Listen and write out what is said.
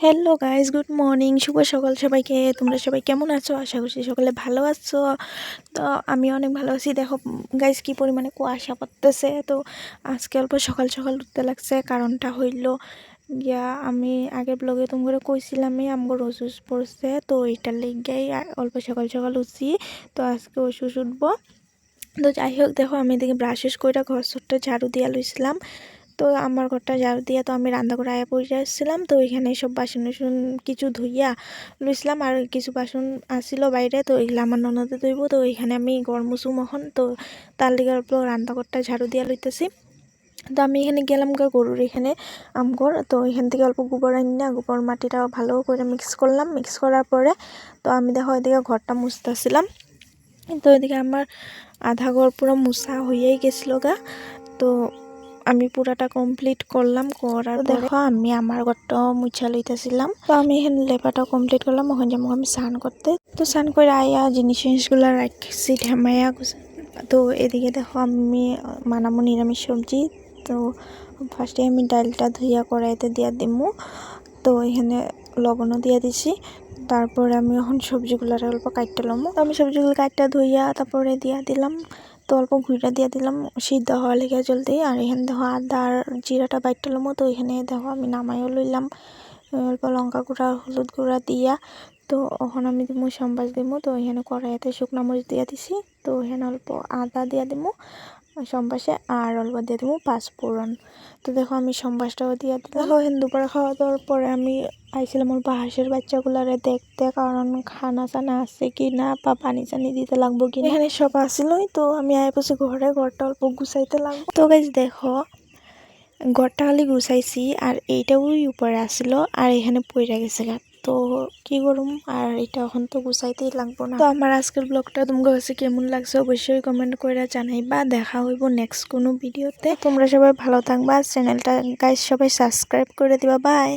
Hello guys, good morning, শুভ সকাল সবাইকে। তোমরা সবাই কেমন আছো? আশা করছি সকলে ভালো আছো। তো আমি অনেক ভালো আছি। দেখো গাইস কি পরিমাণে কুয়াশা পড়তেছে। তো আজকে অল্প সকাল সকাল উঠতে লাগছে, কারণটা হইল গিয়া আমি আগের ব্লগে তোমরা কইছিলামই আমগো ওষুধ পড়ছে, তো এইটার লেগাই অল্প সকাল সকাল উঠছি। তো আজকে ওষুধ উঠবো। তো যাই হোক, দেখো আমি এদিকে ব্রাশ করে ঘর ছোট্ট ঝাড়ু দিয়া লইছিলাম। তো আমার ঘরটা ঝাড়ু দিয়ে তো আমি রান্না করে আয়া পড়ে আসছিলাম। তো এখানে সব বাসন টাসন কিছু ধুইয়া লইছিলাম, আর কিছু বাসন আসছিল বাইরে, তো এগুলো আমার ননদে ধুইব। তো এখানে আমি গড় মুছু মখন, তো তার লিগে অল্প রান্না ঘরটা ঝাড়ু দিয়া লইতেছি। তো আমি এখানে গেলাম গরুর এখানে আমগর, তো এখান থেকে অল্প গোবর আনি না, গোবর মাটিটা ভালো করে মিক্স করলাম। মিক্স করার পরে তো আমি দেখো এদিকে ঘরটা মুছতেছিলাম। তো এদিকে আমার আধা ঘর পুরো মুছা হয়েই গেছিলো গা। তো আমি পুরাটা কমপ্লিট করলাম। করার দেখো আমি আমার ঘরটা মুছা লইতেছিলাম। তো আমি এখানে লেপাটা কমপ্লিট করলাম। ওখানে যেমন আমি স্নান করতে, তো স্নান করে আয়া জিনিসগুলো রাখছি ঢেমাইয়া। তো এদিকে দেখো আমি মানামো নিরামিষ সবজি। তো ফার্স্টে আমি ডালটা ধুইয়া কড়াইতে দিয়া দিমু। তো এখানে লবণও দিয়ে দিছি। তারপরে আমি এখন সবজিগুলো অল্প কাটতে লমো। তো আমি সবজিগুলো কাটটা ধুইয়া তারপরে দিয়া দিলাম। তো অল্প ঘুইটা দিয়ে দিলাম সিদ্ধ হওয়া লেগে জলদি। আর এখানে দেখো আদা আর জিরাটা বাইটটা লমো। তো এখানে দেখো আমি নামাইও লইলাম অল্প লঙ্কা গুঁড়া হলুদ গুঁড়া দিয়া। তো এখন আমি দিমু সম্বাস দিমু। তো এখানে কড়াইতে শুকনা মরিচ দিয়ে দিছি। তো এখানে অল্প আদা দিয়ে দিমু সম্বাসে, আর অল্প দিয়ে দেবো পাঁচফোড়ন। তো দেখো আমি সম্বাসটাও দিয়ে দিলাম। দেখো দুপুরে খাওয়া দাওয়ার পরে আমি আইছিলাম ওর হাঁসের বাচ্চাগুলারে দেখতে, কারণ খানা চানা আছে কি না বা পানি চানি দিতে লাগবো কি। এখানে সব আসিলই। তো আমি আয় পড়ছি ঘরটা অল্প গুছাইতে লাগবো। তো গাইস দেখো ঘরটা খালি গুছাইছি, আর এইটা ওই উপরে আসিল, আর এখানে পইরা গেছে গা। তো কি করুম, আর এটা এখন তো গুছাইতেই লাগবো না। তো আমার আজকের ব্লগটা তোমার কাছে কেমন লাগছে অবশ্যই কমেন্ট করে জানাইবা। দেখা হইব নেক্সট কোনো ভিডিওতে। তোমরা সবাই ভালো থাকবা, চ্যানেলটা গাইস সবাই সাবস্ক্রাইব করে দিবা। বাই।